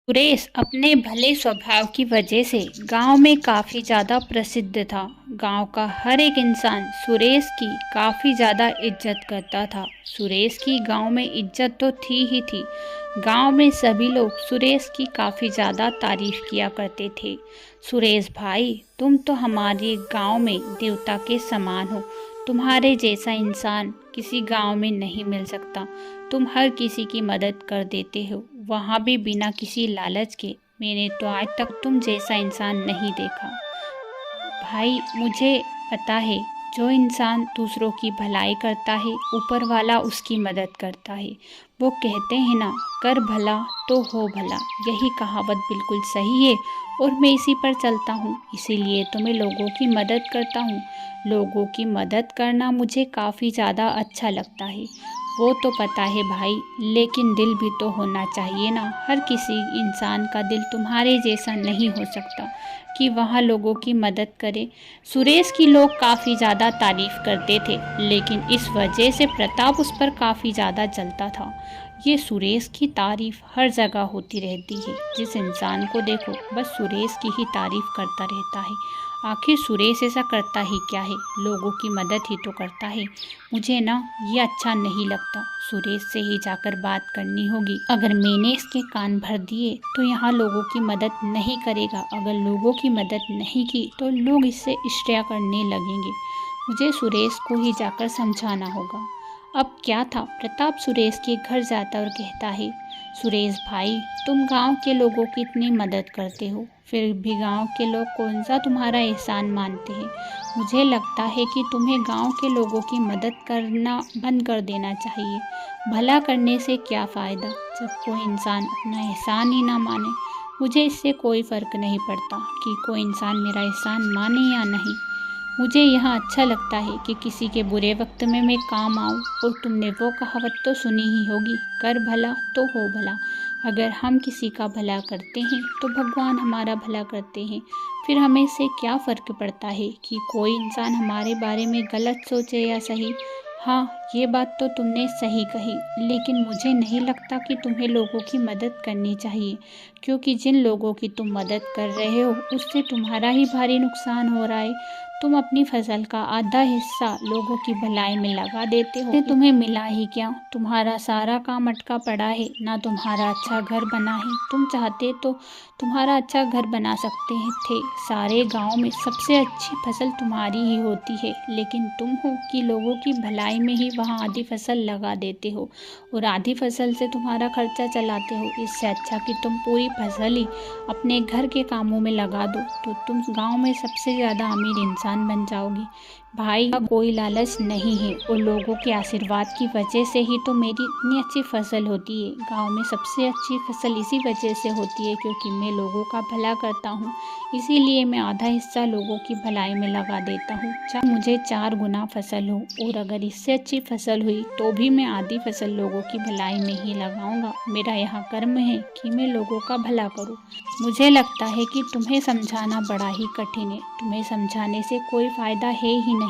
सुरेश अपने भले स्वभाव की वजह से गांव में काफ़ी ज़्यादा प्रसिद्ध था। गांव का हर एक इंसान सुरेश की काफ़ी ज़्यादा इज्जत करता था। सुरेश की गांव में इज्जत तो थी ही थी। गांव में सभी लोग सुरेश की काफ़ी ज़्यादा तारीफ किया करते थे। सुरेश भाई, तुम तो हमारे गांव में देवता के समान हो। तुम्हारे जैसा इंसान किसी गांव में नहीं मिल सकता। तुम हर किसी की मदद कर देते हो, वहाँ भी बिना किसी लालच के। मैंने तो आज तक तुम जैसा इंसान नहीं देखा। भाई, मुझे पता है, जो इंसान दूसरों की भलाई करता है ऊपर वाला उसकी मदद करता है। वो कहते हैं ना, कर भला तो हो भला। यही कहावत बिल्कुल सही है और मैं इसी पर चलता हूँ। इसीलिए तो मैं लोगों की मदद करता हूँ। लोगों की मदद करना मुझे काफ़ी ज़्यादा अच्छा लगता है। वो तो पता है भाई, लेकिन दिल भी तो होना चाहिए ना। हर किसी इंसान का दिल तुम्हारे जैसा नहीं हो सकता कि वह लोगों की मदद करे। सुरेश की लोग काफ़ी ज़्यादा तारीफ करते थे, लेकिन इस वजह से प्रताप उस पर काफ़ी ज़्यादा जलता था। ये सुरेश की तारीफ हर जगह होती रहती है। जिस इंसान को देखो बस सुरेश की ही तारीफ करता रहता है। आखिर सुरेश ऐसा करता ही क्या है? लोगों की मदद ही तो करता है। मुझे ना ये अच्छा नहीं लगता। सुरेश से ही जाकर बात करनी होगी। अगर मैंने इसके कान भर दिए तो यहाँ लोगों की मदद नहीं करेगा। अगर लोगों की मदद नहीं की तो लोग इससे ईर्ष्या करने लगेंगे। मुझे सुरेश को ही जाकर समझाना होगा। अब क्या था, प्रताप सुरेश के घर जाता और कहता है, सुरेश भाई, तुम गांव के लोगों की इतनी मदद करते हो, फिर भी गांव के लोग कौन सा तुम्हारा एहसान मानते हैं। मुझे लगता है कि तुम्हें गांव के लोगों की मदद करना बंद कर देना चाहिए। भला करने से क्या फ़ायदा जब कोई इंसान अपना एहसान ही ना माने। मुझे इससे कोई फ़र्क नहीं पड़ता कि कोई इंसान मेरा एहसान माने या नहीं। मुझे यहाँ अच्छा लगता है कि किसी के बुरे वक्त में मैं काम आऊँ। और तुमने वो कहावत तो सुनी ही होगी, कर भला तो हो भला। अगर हम किसी का भला करते हैं तो भगवान हमारा भला करते हैं। फिर हमें इससे क्या फ़र्क पड़ता है कि कोई इंसान हमारे बारे में गलत सोचे या सही। हाँ, ये बात तो तुमने सही कही, लेकिन मुझे नहीं लगता कि तुम्हें लोगों की मदद करनी चाहिए, क्योंकि जिन लोगों की तुम मदद कर रहे हो उससे तुम्हारा ही भारी नुकसान हो रहा है। तुम अपनी फसल का आधा हिस्सा लोगों की भलाई में लगा देते हो। तुम्हें मिला ही क्या? तुम्हारा सारा काम अटका पड़ा है, ना तुम्हारा अच्छा घर बना है। तुम चाहते तो तुम्हारा अच्छा घर बना सकते हैं थे। सारे गांव में सबसे अच्छी फसल तुम्हारी ही होती है, लेकिन तुम हो कि लोगों की भलाई में ही वहाँ आधी फसल लगा देते हो और आधी फसल से तुम्हारा खर्चा चलाते हो। इससे अच्छा कि तुम पूरी फसल ही अपने घर के कामों में लगा दो, तो तुम गांव में सबसे ज़्यादा अमीर इंसान बन जाओगी। भाई, का कोई लालच नहीं है और लोगों के आशीर्वाद की वजह से ही तो मेरी इतनी अच्छी फसल होती है। गांव में सबसे अच्छी फसल इसी वजह से होती है क्योंकि मैं लोगों का भला करता हूँ। इसीलिए मैं आधा हिस्सा लोगों की भलाई में लगा देता हूँ, चाहे मुझे 4 गुना फसल हो। और अगर इससे अच्छी फसल हुई तो भी मैं आधी फसल लोगों की भलाई में ही लगाऊंगा। मेरा यहाँ कर्म है कि मैं लोगों का भला करूँ। मुझे लगता है कि तुम्हें समझाना बड़ा ही कठिन है। तुम्हें समझाने से कोई फ़ायदा है ही नहीं।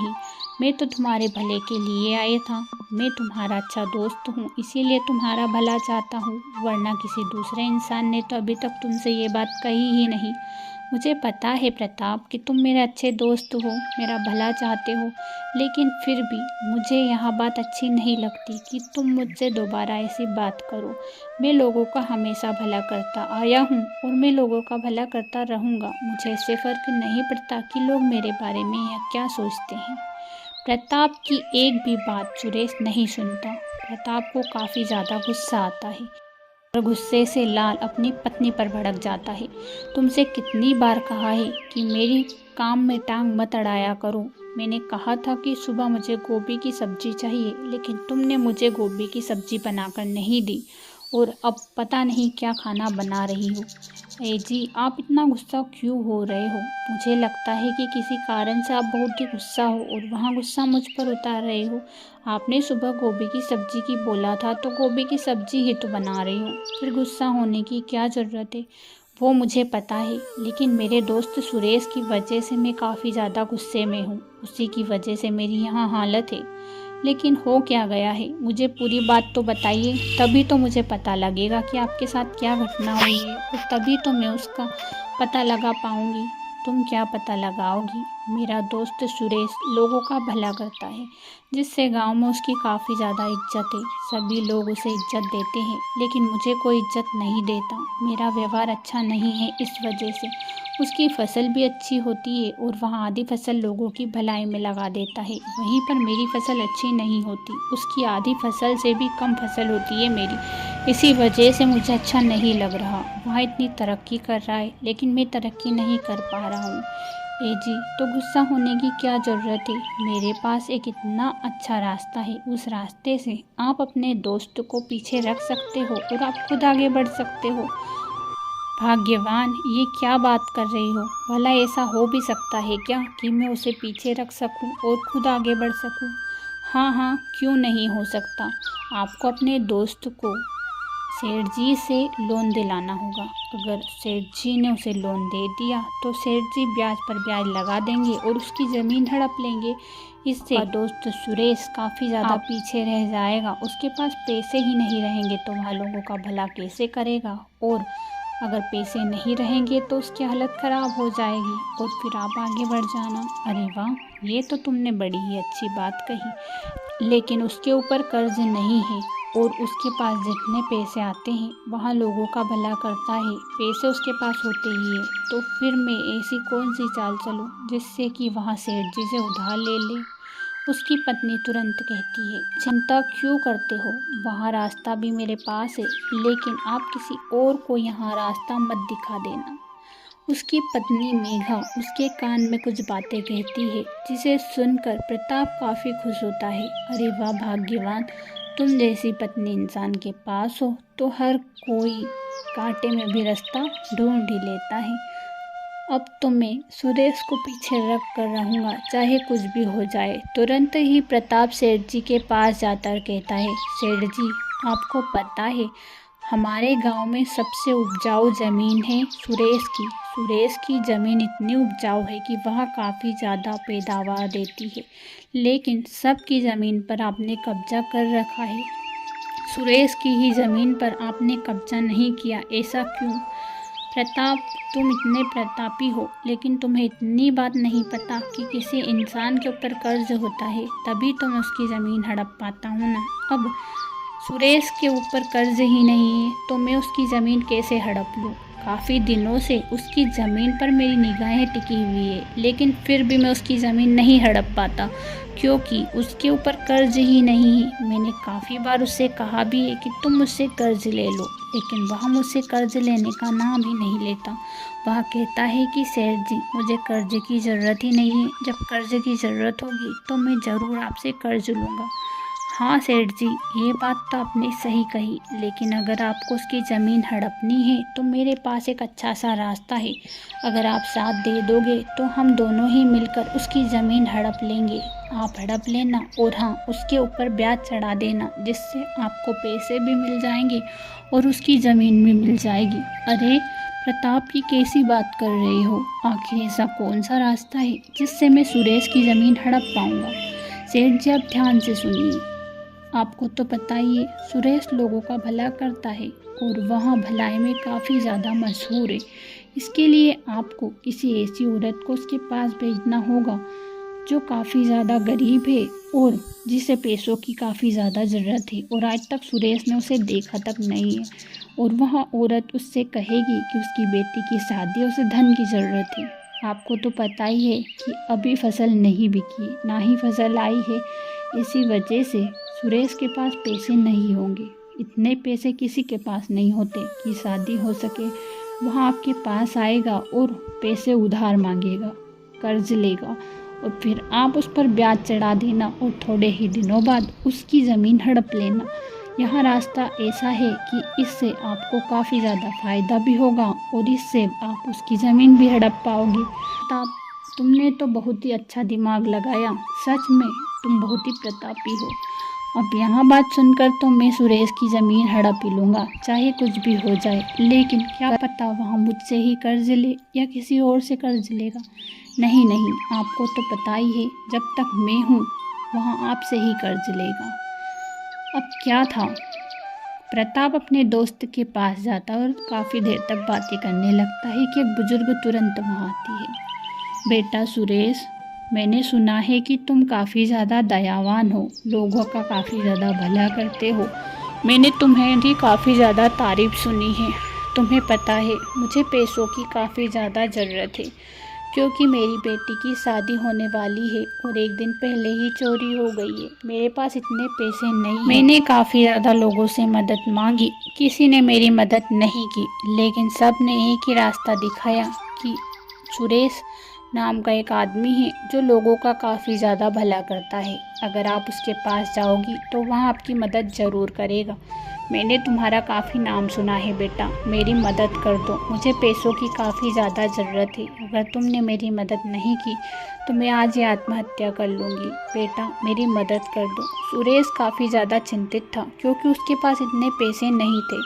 मैं तो तुम्हारे भले के लिए आया था। मैं तुम्हारा अच्छा दोस्त हूँ, इसीलिए तुम्हारा भला चाहता हूँ, वरना किसी दूसरे इंसान ने तो अभी तक तुमसे ये बात कही ही नहीं। मुझे पता है प्रताप कि तुम मेरे अच्छे दोस्त हो, मेरा भला चाहते हो, लेकिन फिर भी मुझे यहाँ बात अच्छी नहीं लगती कि तुम मुझसे दोबारा ऐसी बात करो। मैं लोगों का हमेशा भला करता आया हूँ और मैं लोगों का भला करता रहूँगा। मुझे इससे फ़र्क नहीं पड़ता कि लोग मेरे बारे में यह क्या सोचते हैं। प्रताप की एक भी बात सुरेश नहीं सुनता। प्रताप को काफ़ी ज़्यादा गुस्सा आता है और गुस्से से लाल अपनी पत्नी पर भड़क जाता है। तुमसे कितनी बार कहा है कि मेरी काम में टांग मत अड़ाया करो। मैंने कहा था कि सुबह मुझे गोभी की सब्जी चाहिए, लेकिन तुमने मुझे गोभी की सब्जी बनाकर नहीं दी और अब पता नहीं क्या खाना बना रही हो। ए जी, आप इतना गुस्सा क्यों हो रहे हो? मुझे लगता है कि किसी कारण से आप बहुत ही गुस्सा हो और वहाँ गुस्सा मुझ पर उतार रहे हो। आपने सुबह गोभी की सब्जी की बोला था तो गोभी की सब्जी ही तो बना रही हूँ, फिर गुस्सा होने की क्या ज़रूरत है? वो मुझे पता है, लेकिन मेरे दोस्त सुरेश की वजह से मैं काफ़ी ज़्यादा गुस्से में हूँ। उसी की वजह से मेरी यहाँ हालत है। लेकिन हो क्या गया है, मुझे पूरी बात तो बताइए, तभी तो मुझे पता लगेगा कि आपके साथ क्या घटना हुई है और तभी तो मैं उसका पता लगा पाऊंगी। तुम क्या पता लगाओगी? मेरा दोस्त सुरेश लोगों का भला करता है, जिससे गांव में उसकी काफ़ी ज़्यादा इज्जत है। सभी लोग उसे इज्जत देते हैं, लेकिन मुझे कोई इज्जत नहीं देता। मेरा व्यवहार अच्छा नहीं है, इस वजह से उसकी फसल भी अच्छी होती है और वह आधी फसल लोगों की भलाई में लगा देता है। वहीं पर मेरी फसल अच्छी नहीं होती, उसकी आधी फसल से भी कम फसल होती है मेरी। इसी वजह से मुझे अच्छा नहीं लग रहा। वह इतनी तरक्की कर रहा है, लेकिन मैं तरक्की नहीं कर पा रहा हूँ। ए जी, तो गुस्सा होने की क्या ज़रूरत है? मेरे पास एक इतना अच्छा रास्ता है, उस रास्ते से आप अपने दोस्त को पीछे रख सकते हो और आप खुद आगे बढ़ सकते हो। भाग्यवान, ये क्या बात कर रही हो? भला ऐसा हो भी सकता है क्या कि मैं उसे पीछे रख सकूं और खुद आगे बढ़ सकूं? हाँ हाँ, क्यों नहीं हो सकता। आपको अपने दोस्त को सेठ जी से लोन दिलाना होगा। अगर सेठ जी ने उसे लोन दे दिया तो सेठ जी ब्याज पर ब्याज लगा देंगे और उसकी ज़मीन हड़प लेंगे। इससे दोस्त सुरेश काफ़ी ज़्यादा पीछे रह जाएगा। उसके पास पैसे ही नहीं रहेंगे तो वह लोगों का भला कैसे करेगा? और अगर पैसे नहीं रहेंगे तो उसकी हालत ख़राब हो जाएगी और फिर आप आगे बढ़ जाना। अरे वाह, ये तो तुमने बड़ी ही अच्छी बात कही। लेकिन उसके ऊपर कर्ज नहीं है और उसके पास जितने पैसे आते हैं वहाँ लोगों का भला करता है। पैसे उसके पास होते ही है, तो फिर मैं ऐसी कौन सी चाल चलूँ जिससे कि वहाँ सेठ जी से उधार ले ले? उसकी पत्नी तुरंत कहती है, चिंता क्यों करते हो? वहाँ रास्ता भी मेरे पास है, लेकिन आप किसी और को यहाँ रास्ता मत दिखा देना। उसकी पत्नी मेघा उसके कान में कुछ बातें कहती है, जिसे सुनकर प्रताप काफ़ी खुश होता है। अरे वाह भाग्यवान, तुम जैसी पत्नी इंसान के पास हो तो हर कोई कांटे में भी रास्ता ढूंढ ही लेता है। अब तो मैं सुरेश को पीछे रख कर रहूँगा, चाहे कुछ भी हो जाए। तुरंत ही प्रताप सेठ जी के पास जाकर कहता है, सेठ जी, आपको पता है हमारे गांव में सबसे उपजाऊ ज़मीन है सुरेश की। सुरेश की ज़मीन इतनी उपजाऊ है कि वह काफ़ी ज़्यादा पैदावार देती है, लेकिन सबकी ज़मीन पर आपने कब्जा कर रखा है। सुरेश की ही ज़मीन पर आपने कब्जा नहीं किया, ऐसा क्यों? प्रताप, तुम इतने प्रतापी हो, लेकिन तुम्हें इतनी बात नहीं पता कि किसी इंसान के ऊपर कर्ज होता है, तभी तो मैं उसकी ज़मीन हड़प पाता हूँ ना। अब सुरेश के ऊपर कर्ज ही नहीं है तो मैं उसकी ज़मीन कैसे हड़प लूँ? काफ़ी दिनों से उसकी ज़मीन पर मेरी निगाहें टिकी हुई है, लेकिन फिर भी मैं उसकी ज़मीन नहीं हड़प पाता, क्योंकि उसके ऊपर कर्ज ही नहीं है। मैंने काफ़ी बार उससे कहा भी है कि तुम मुझसे कर्ज ले लो, लेकिन वह मुझसे कर्ज लेने का नाम ही नहीं लेता। वह कहता है कि सेठ जी, मुझे कर्ज की ज़रूरत ही नहीं है, जब कर्ज की ज़रूरत होगी तो मैं ज़रूर आपसे कर्ज लूँगा। हाँ सेठ जी, ये बात तो आपने सही कही, लेकिन अगर आपको उसकी ज़मीन हड़पनी है तो मेरे पास एक अच्छा सा रास्ता है। अगर आप साथ दे दोगे तो हम दोनों ही मिलकर उसकी ज़मीन हड़प लेंगे। आप हड़प लेना और हाँ, उसके ऊपर ब्याज चढ़ा देना, जिससे आपको पैसे भी मिल जाएंगे और उसकी ज़मीन भी मिल जाएगी। अरे प्रताप, की कैसी बात कर रही हो? आखिर ऐसा कौन सा रास्ता है जिससे मैं सुरेश की ज़मीन हड़प पाऊँगा? सेठ जी, आप ध्यान से सुनिए। आपको तो पता ही है, सुरेश लोगों का भला करता है और वह भलाई में काफ़ी ज़्यादा मशहूर है। इसके लिए आपको किसी ऐसी औरत को उसके पास भेजना होगा जो काफ़ी ज़्यादा गरीब है और जिसे पैसों की काफ़ी ज़्यादा ज़रूरत है और आज तक सुरेश ने उसे देखा तक नहीं है। और वह औरत उससे कहेगी कि उसकी बेटी की शादी, उसे धन की ज़रूरत है। आपको तो पता ही है कि अभी फसल नहीं बिकी, ना ही फसल आई है। इसी वजह से सुरेश के पास पैसे नहीं होंगे। इतने पैसे किसी के पास नहीं होते कि शादी हो सके। वह आपके पास आएगा और पैसे उधार मांगेगा, कर्ज लेगा और फिर आप उस पर ब्याज चढ़ा देना और थोड़े ही दिनों बाद उसकी ज़मीन हड़प लेना। यह रास्ता ऐसा है कि इससे आपको काफ़ी ज़्यादा फ़ायदा भी होगा और इससे आप उसकी ज़मीन भी हड़प पाओगे। प्रताप, तुमने तो बहुत ही अच्छा दिमाग लगाया। सच में तुम बहुत ही प्रतापी हो। अब यहाँ बात सुनकर तो मैं सुरेश की ज़मीन हड़प ही लूँगा, चाहे कुछ भी हो जाए। लेकिन क्या पता वहाँ मुझसे ही कर्ज ले या किसी और से कर्ज लेगा। नहीं नहीं, आपको तो पता ही है, जब तक मैं हूँ वहाँ आपसे ही कर्ज लेगा। अब क्या था, प्रताप अपने दोस्त के पास जाता और काफ़ी देर तक बातें करने लगता है कि एक बुजुर्ग तुरंत वहाँ आती है। बेटा सुरेश, मैंने सुना है कि तुम काफ़ी ज़्यादा दयावान हो, लोगों का काफ़ी ज़्यादा भला करते हो। मैंने तुम्हारी काफ़ी ज़्यादा तारीफ सुनी है। तुम्हें पता है मुझे पैसों की काफ़ी ज़्यादा ज़रूरत है, क्योंकि मेरी बेटी की शादी होने वाली है और एक दिन पहले ही चोरी हो गई है। मेरे पास इतने पैसे नहीं हैं। मैंने काफ़ी ज़्यादा लोगों से मदद मांगी, किसी ने मेरी मदद नहीं की, लेकिन सब ने एक ही रास्ता दिखाया कि सुरेश नाम का एक आदमी है जो लोगों का काफ़ी ज़्यादा भला करता है। अगर आप उसके पास जाओगी तो वह आपकी मदद ज़रूर करेगा। मैंने तुम्हारा काफ़ी नाम सुना है बेटा, मेरी मदद कर दो, मुझे पैसों की काफ़ी ज़्यादा ज़रूरत है। अगर तुमने मेरी मदद नहीं की तो मैं आज ही आत्महत्या कर लूँगी। बेटा मेरी मदद कर दो। सुरेश काफ़ी ज़्यादा चिंतित था क्योंकि उसके पास इतने पैसे नहीं थे।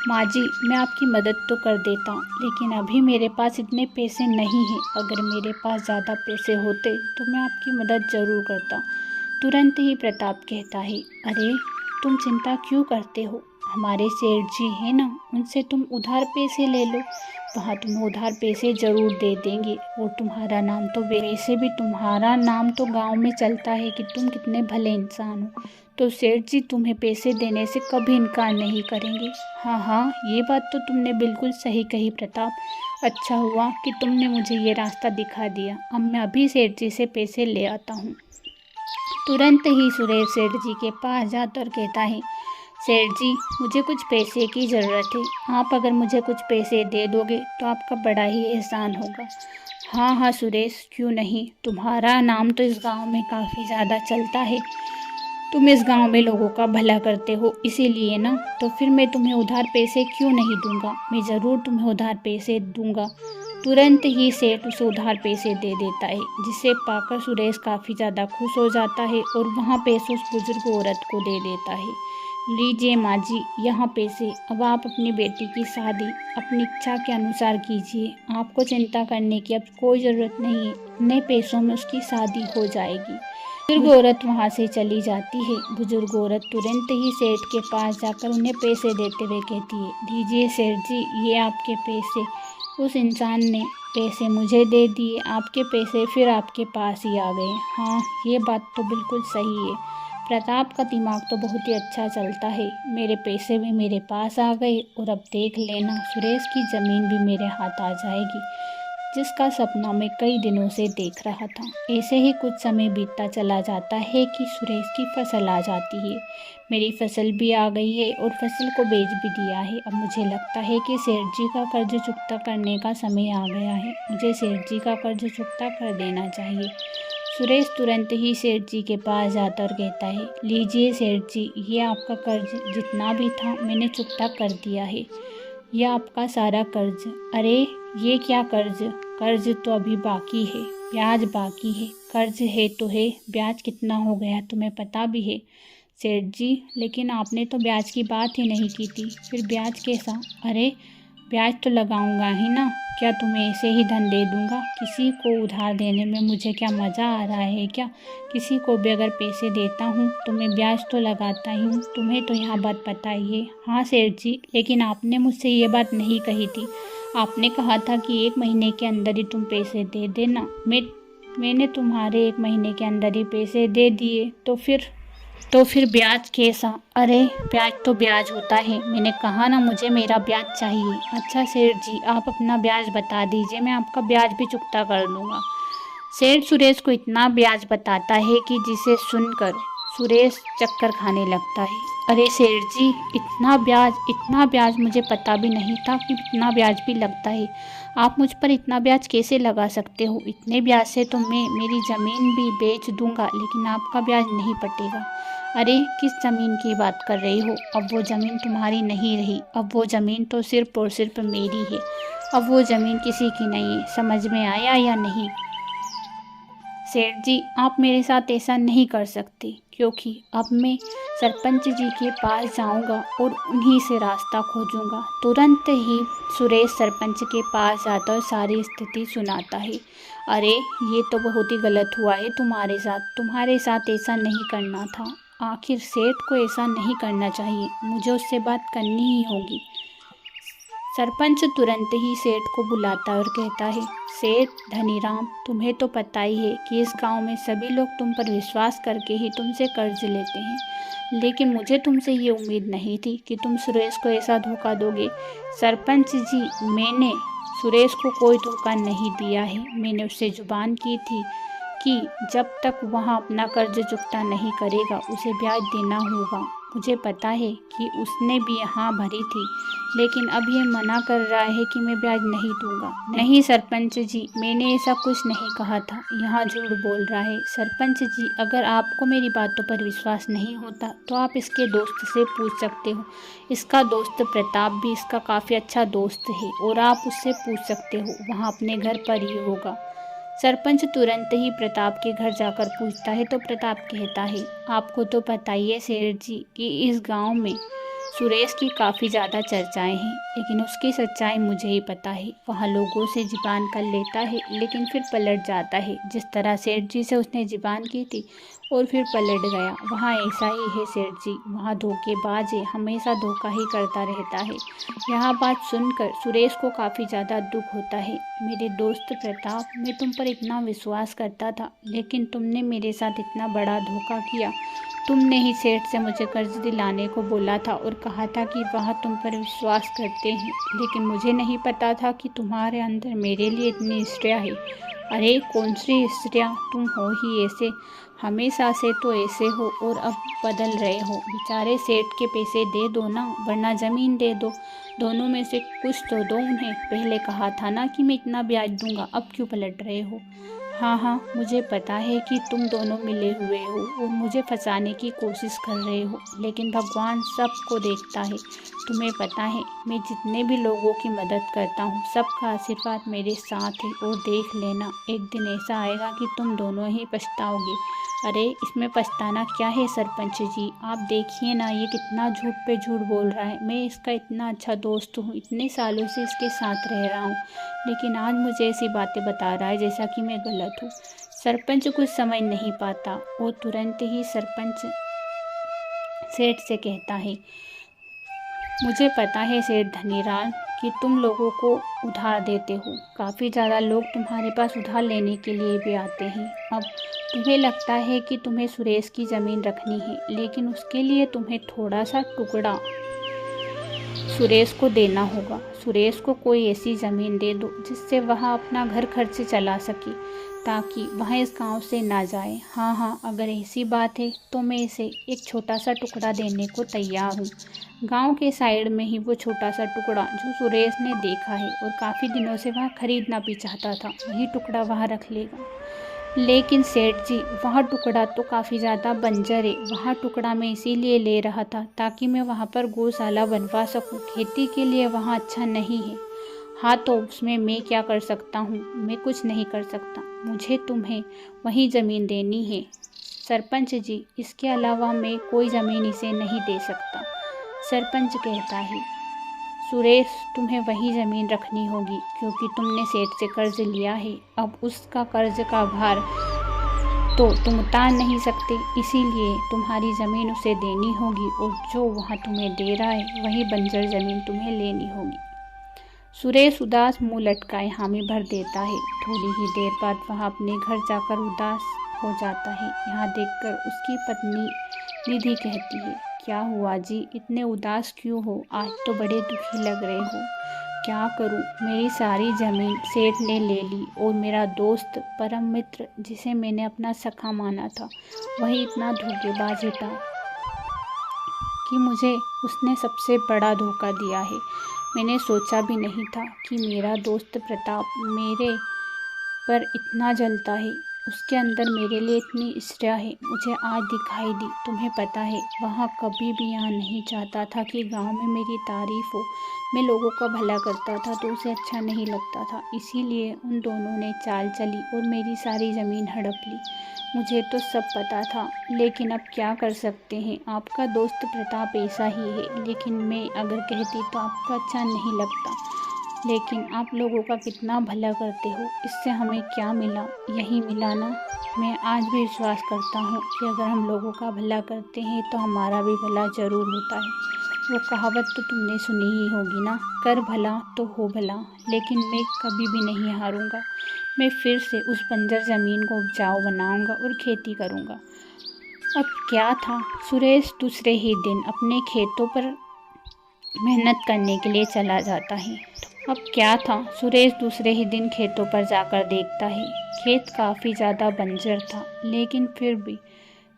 माँ जी, मैं आपकी मदद तो कर देता हूँ, लेकिन अभी मेरे पास इतने पैसे नहीं हैं। अगर मेरे पास ज़्यादा पैसे होते तो मैं आपकी मदद ज़रूर करता। तुरंत ही प्रताप कहता है, अरे तुम चिंता क्यों करते हो, हमारे सेठ जी हैं ना, उनसे तुम उधार पैसे ले लो, वहाँ तुम्हें उधार पैसे ज़रूर दे देंगे। और तुम्हारा नाम तो वैसे भी तुम्हारा नाम तो गांव में चलता है कि तुम कितने भले इंसान हो, तो सेठ जी तुम्हें पैसे देने से कभी इनकार नहीं करेंगे। हाँ हाँ, ये बात तो तुमने बिल्कुल सही कही प्रताप। अच्छा हुआ कि तुमने मुझे ये रास्ता दिखा दिया। अब मैं अभी सेठ जी से पैसे ले आता हूँ। तुरंत ही सुरेश सेठ जी के पास जाता और कहता है, सेठ जी मुझे कुछ पैसे की ज़रूरत है, आप अगर मुझे कुछ पैसे दे दोगे तो आपका बड़ा ही एहसान होगा। हाँ हाँ सुरेश, क्यों नहीं, तुम्हारा नाम तो इस गांव में काफ़ी ज़्यादा चलता है, तुम इस गांव में लोगों का भला करते हो, इसीलिए ना, तो फिर मैं तुम्हें उधार पैसे क्यों नहीं दूंगा, मैं ज़रूर तुम्हें उधार पैसे दूंगा। तुरंत ही सेठ उसे उधार पैसे दे देता है, जिसे पाकर सुरेश काफ़ी ज़्यादा खुश हो जाता है और वहाँ पैसे उस बुजुर्ग औरत को दे देता है। लीजिए माँ जी, यहाँ पैसे, अब आप अपनी बेटी की शादी अपनी इच्छा के अनुसार कीजिए, आपको चिंता करने की अब कोई ज़रूरत नहीं है, इतने पैसों में उसकी शादी हो जाएगी। बुजुर्ग औरत वहाँ से चली जाती है। बुजुर्ग औरत तुरंत ही सेठ के पास जाकर उन्हें पैसे देते हुए कहती है, लीजिए सेठ जी, ये आपके पैसे। उस इंसान ने पैसे मुझे दे दिए, आपके पैसे फिर आपके पास ही आ गए। हाँ, ये बात तो बिल्कुल सही है, प्रताप का दिमाग तो बहुत ही अच्छा चलता है, मेरे पैसे भी मेरे पास आ गए और अब देख लेना सुरेश की ज़मीन भी मेरे हाथ आ जाएगी, जिसका सपना मैं कई दिनों से देख रहा था। ऐसे ही कुछ समय बीतता चला जाता है कि सुरेश की फसल आ जाती है। मेरी फसल भी आ गई है और फसल को बेच भी दिया है। अब मुझे लगता है कि सेठ जी का कर्ज चुकता करने का समय आ गया है, मुझे सेठ जी का कर्ज चुकता कर देना चाहिए। सुरेश तुरंत ही सेठ जी के पास जाता और कहता है, लीजिए सेठ जी, ये आपका कर्ज जितना भी था मैंने चुकता कर दिया है, यह आपका सारा कर्ज। अरे ये क्या कर्ज, कर्ज तो अभी बाकी है, ब्याज बाकी है, कर्ज है तो है, ब्याज कितना हो गया तुम्हें पता भी है। सेठ जी, लेकिन आपने तो ब्याज की बात ही नहीं की थी, फिर ब्याज कैसा। अरे ब्याज तो लगाऊंगा ही ना, क्या तुम्हें ऐसे ही धन दे दूंगा, किसी को उधार देने में मुझे क्या मज़ा आ रहा है क्या, किसी को भी अगर पैसे देता हूँ तो मैं ब्याज तो लगाता ही हूँ, तुम्हें तो यह बात पता ही है। हाँ सेठ जी, लेकिन आपने मुझसे ये बात नहीं कही थी, आपने कहा था कि 1 महीने के अंदर ही तुम पैसे दे देना, मैंने तुम्हारे 1 महीने के अंदर ही पैसे दे दिए, तो फिर ब्याज कैसा। अरे ब्याज तो ब्याज होता है, मैंने कहा ना मुझे मेरा ब्याज चाहिए। अच्छा सेठ जी, आप अपना ब्याज बता दीजिए, मैं आपका ब्याज भी चुकता कर दूंगा। सेठ सुरेश को इतना ब्याज बताता है कि जिसे सुनकर सुरेश चक्कर खाने लगता है। अरे सेठ जी, इतना ब्याज मुझे पता भी नहीं था कि इतना ब्याज भी लगता है, आप मुझ पर इतना ब्याज कैसे लगा सकते हो, इतने ब्याज से तो मैं मेरी ज़मीन भी बेच दूंगा, लेकिन आपका ब्याज नहीं पटेगा। अरे किस ज़मीन की बात कर रही हो, अब वो ज़मीन तुम्हारी नहीं रही, अब वो ज़मीन तो सिर्फ और सिर्फ मेरी है, अब वो ज़मीन किसी की नहीं है, समझ में आया या नहीं। सेठ जी, आप मेरे साथ ऐसा नहीं कर सकते, क्योंकि अब मैं सरपंच जी के पास जाऊंगा और उन्हीं से रास्ता खोजूंगा। तुरंत ही सुरेश सरपंच के पास जाता और सारी स्थिति सुनाता है। अरे ये तो बहुत ही गलत हुआ है तुम्हारे साथ ऐसा नहीं करना था। आखिर सेठ को ऐसा नहीं करना चाहिए, मुझे उससे बात करनी ही होगी। सरपंच तुरंत ही सेठ को बुलाता है और कहता है, सेठ धनीराम, तुम्हें तो पता ही है कि इस गांव में सभी लोग तुम पर विश्वास करके ही तुमसे कर्ज लेते हैं, लेकिन मुझे तुमसे ये उम्मीद नहीं थी कि तुम सुरेश को ऐसा धोखा दोगे। सरपंच जी, मैंने सुरेश को कोई धोखा नहीं दिया है। मैंने उससे जुबान की थी कि जब तक वह अपना कर्ज चुकता नहीं करेगा उसे ब्याज देना होगा। मुझे पता है कि उसने भी यहाँ भरी थी, लेकिन अब ये मना कर रहा है कि मैं ब्याज नहीं दूंगा। नहीं सरपंच जी, मैंने ऐसा कुछ नहीं कहा था, यहाँ झूठ बोल रहा है। सरपंच जी, अगर आपको मेरी बातों पर विश्वास नहीं होता तो आप इसके दोस्त से पूछ सकते हो। इसका दोस्त प्रताप भी इसका काफ़ी अच्छा दोस्त है और आप उससे पूछ सकते हो, वहाँ अपने घर पर ही होगा। सरपंच तुरंत ही प्रताप के घर जाकर पूछता है तो प्रताप कहता है, आपको तो पता ही है सेठ जी कि इस गांव में सुरेश की काफ़ी ज़्यादा चर्चाएं हैं, लेकिन उसकी सच्चाई मुझे ही पता है। वह लोगों से ज़ुबान कर लेता है लेकिन फिर पलट जाता है, जिस तरह सेठ जी से उसने ज़ुबान की थी और फिर पलट गया। वहाँ ऐसा ही है सेठ जी, वहाँ धोखेबाज है, हमेशा धोखा ही करता रहता है। यह बात सुनकर सुरेश को काफ़ी ज़्यादा दुख होता है। मेरे दोस्त प्रताप, मैं तुम पर इतना विश्वास करता था, लेकिन तुमने मेरे साथ इतना बड़ा धोखा किया। तुमने ही सेठ से मुझे कर्ज दिलाने को बोला था और कहा था कि वह तुम पर विश्वास करते हैं, लेकिन मुझे नहीं पता था कि तुम्हारे अंदर मेरे लिए इतनी ईर्ष्या है। अरे कौन सी ईर्ष्या, तुम हो ही ऐसे, हमेशा से तो ऐसे हो और अब बदल रहे हो। बेचारे सेठ के पैसे दे दो ना, वरना ज़मीन दे दो, दोनों में से कुछ तो दो उन्हें। पहले कहा था ना कि मैं इतना ब्याज दूंगा, अब क्यों पलट रहे हो? हाँ हाँ, मुझे पता है कि तुम दोनों मिले हुए हो और मुझे फंसाने की कोशिश कर रहे हो, लेकिन भगवान सबको देखता है। तुम्हें पता है, मैं जितने भी लोगों की मदद करता हूँ सबका आशीर्वाद मेरे साथ है, और देख लेना एक दिन ऐसा आएगा कि तुम दोनों ही पछताओगे। अरे इसमें पछताना क्या है सरपंच जी, आप देखिए ना ये कितना झूठ पे झूठ बोल रहा है। मैं इसका इतना अच्छा दोस्त हूँ, इतने सालों से इसके साथ रह रहा हूँ, लेकिन आज मुझे ऐसी बातें बता रहा है जैसा कि मैं गलत हूँ। सरपंच कुछ समझ नहीं पाता और तुरंत ही सरपंच सेठ से कहता है, मुझे पता है सेठ धनीराम कि तुम लोगों को उधार देते हो, काफ़ी ज़्यादा लोग तुम्हारे पास उधार लेने के लिए भी आते हैं। अब तुम्हें लगता है कि तुम्हें सुरेश की ज़मीन रखनी है, लेकिन उसके लिए तुम्हें थोड़ा सा टुकड़ा सुरेश को देना होगा। सुरेश को कोई ऐसी ज़मीन दे दो जिससे वह अपना घर खर्च चला सके, ताकि वह इस गांव से ना जाए। हाँ हाँ, अगर ऐसी बात है तो मैं इसे एक छोटा सा टुकड़ा देने को तैयार हूँ। गांव के साइड में ही वो छोटा सा टुकड़ा जो सुरेश ने देखा है और काफ़ी दिनों से वह खरीदना भी चाहता था, वही टुकड़ा वह रख लेगा। लेकिन सेठ जी, वह टुकड़ा तो काफ़ी ज़्यादा बंजर है। वह टुकड़ा मैं इसीलिए ले रहा था ताकि मैं वहाँ पर गौशाला बनवा सकूं। खेती के लिए वहाँ अच्छा नहीं है। हाँ तो उसमें मैं क्या कर सकता हूँ? मैं कुछ नहीं कर सकता। मुझे तुम्हें वही ज़मीन देनी है सरपंच जी, इसके अलावा मैं कोई ज़मीन इसे नहीं दे सकता। सरपंच कहता है, सुरेश, तुम्हें वही ज़मीन रखनी होगी क्योंकि तुमने सेठ से कर्ज लिया है। अब उसका कर्ज का भार तो तुम उतार नहीं सकते, इसीलिए तुम्हारी ज़मीन उसे देनी होगी और जो वहाँ तुम्हें दे रहा है वही बंजर ज़मीन तुम्हें लेनी होगी। सुरेश उदास मुंह लटकाए हामी भर देता है। थोड़ी ही देर बाद वह अपने घर जाकर उदास हो जाता है। यहाँ देखकर उसकी पत्नी निधि कहती है, क्या हुआ जी, इतने उदास क्यों हो? आज तो बड़े दुखी लग रहे हो। क्या करूं, मेरी सारी ज़मीन सेठ ने ले ली और मेरा दोस्त परम मित्र जिसे मैंने अपना सखा माना था वही इतना धोखेबाज था कि मुझे उसने सबसे बड़ा धोखा दिया है। मैंने सोचा भी नहीं था कि मेरा दोस्त प्रताप मेरे पर इतना जलता है। उसके अंदर मेरे लिए इतनी इच्छा है, मुझे आज दिखाई दी। तुम्हें पता है, वहाँ कभी भी यहाँ नहीं चाहता था कि गांव में मेरी तारीफ हो। मैं लोगों का भला करता था तो उसे अच्छा नहीं लगता था, इसीलिए उन दोनों ने चाल चली और मेरी सारी ज़मीन हड़प ली। मुझे तो सब पता था, लेकिन अब क्या कर सकते हैं। आपका दोस्त प्रताप ऐसा ही है, लेकिन मैं अगर कहती तो आपको अच्छा नहीं लगता। लेकिन आप लोगों का कितना भला करते हो, इससे हमें क्या मिला? यही मिला ना। मैं आज भी विश्वास करता हूँ कि अगर हम लोगों का भला करते हैं तो हमारा भी भला ज़रूर होता है। वो कहावत तो तुमने सुनी ही होगी ना, कर भला तो हो भला। लेकिन मैं कभी भी नहीं हारूंगा। मैं फिर से उस बंजर ज़मीन को उपजाऊ बनाऊंगा और खेती करूंगा। अब क्या था, सुरेश दूसरे ही दिन अपने खेतों पर मेहनत करने के लिए चला जाता है। अब क्या था, सुरेश दूसरे ही दिन खेतों पर जाकर देखता है। खेत काफ़ी ज़्यादा बंजर था, लेकिन फिर भी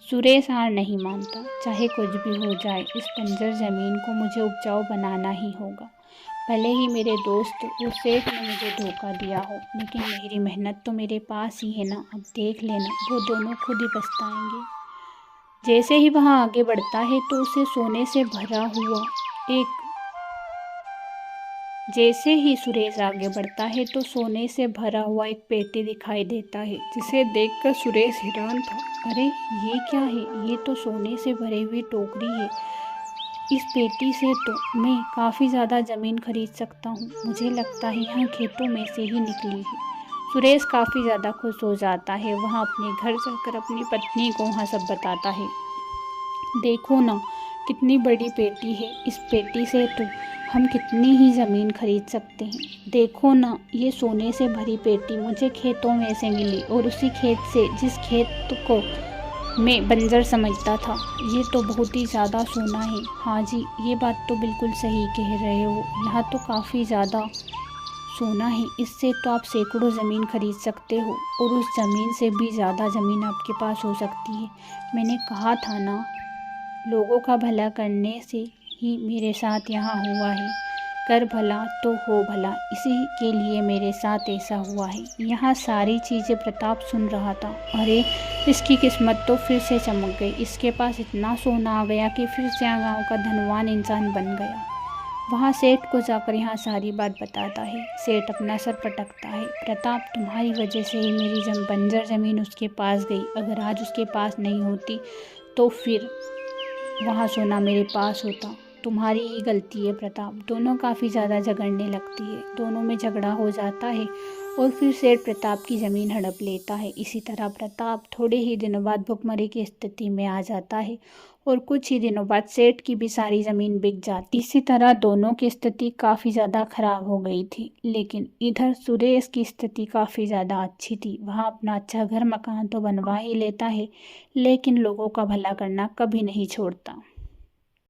सुरेश हार नहीं मानता। चाहे कुछ भी हो जाए, इस बंजर ज़मीन को मुझे उपजाऊ बनाना ही होगा। भले ही मेरे दोस्त वो सेठ ने मुझे धोखा दिया हो, लेकिन मेरी मेहनत तो मेरे पास ही है ना। अब देख लेना, वो दोनों खुद ही पछताएंगे। जैसे ही वह आगे बढ़ता है तो उसे सोने से भरा हुआ एक जैसे ही सुरेश आगे बढ़ता है तो सोने से भरा हुआ एक पेटी दिखाई देता है, जिसे देखकर सुरेश हैरान था। अरे ये क्या है? ये तो सोने से भरी हुई टोकरी है। इस पेटी से तो मैं काफ़ी ज़्यादा ज़मीन खरीद सकता हूँ। मुझे लगता है यहाँ खेतों में से ही निकली है। सुरेश काफ़ी ज़्यादा खुश हो जाता है। वह अपने घर जाकर अपनी पत्नी को वहाँ सब बताता है। देखो ना, कितनी बड़ी पेटी है। इस पेटी से तो हम कितनी ही ज़मीन खरीद सकते हैं। देखो ना, ये सोने से भरी पेटी मुझे खेतों में से मिली, और उसी खेत से जिस खेत को मैं बंजर समझता था। ये तो बहुत ही ज़्यादा सोना है। हाँ जी, ये बात तो बिल्कुल सही कह रहे हो। यहाँ तो काफ़ी ज़्यादा सोना है। इससे तो आप सैकड़ों ज़मीन खरीद सकते हो, और उस ज़मीन से भी ज़्यादा ज़मीन आपके पास हो सकती है। मैंने कहा था ना, लोगों का भला करने से ही मेरे साथ यहाँ हुआ है। कर भला तो हो भला, इसी के लिए मेरे साथ ऐसा हुआ है। यहाँ सारी चीज़ें प्रताप सुन रहा था। अरे, इसकी किस्मत तो फिर से चमक गई। इसके पास इतना सोना आ गया कि फिर से गांव का धनवान इंसान बन गया। वहाँ सेठ को जाकर यहाँ सारी बात बताता है। सेठ अपना सर पटकता है। प्रताप, तुम्हारी वजह से ही मेरी बंजर ज़मीन उसके पास गई। अगर आज उसके पास नहीं होती तो फिर वहाँ सोना मेरे पास होता। तुम्हारी ही गलती है प्रताप। दोनों काफ़ी ज़्यादा झगड़ने लगती है। दोनों में झगड़ा हो जाता है और फिर सेठ प्रताप की ज़मीन हड़प लेता है। इसी तरह प्रताप थोड़े ही दिनों बाद भुखमरी की स्थिति में आ जाता है, और कुछ ही दिनों बाद सेठ की भी सारी ज़मीन बिक जाती। इसी तरह दोनों की स्थिति काफ़ी ज़्यादा खराब हो गई थी। लेकिन इधर सुरेश की स्थिति काफ़ी ज़्यादा अच्छी थी। वह अपना अच्छा घर मकान तो बनवा ही लेता है, लेकिन लोगों का भला करना कभी नहीं छोड़ता।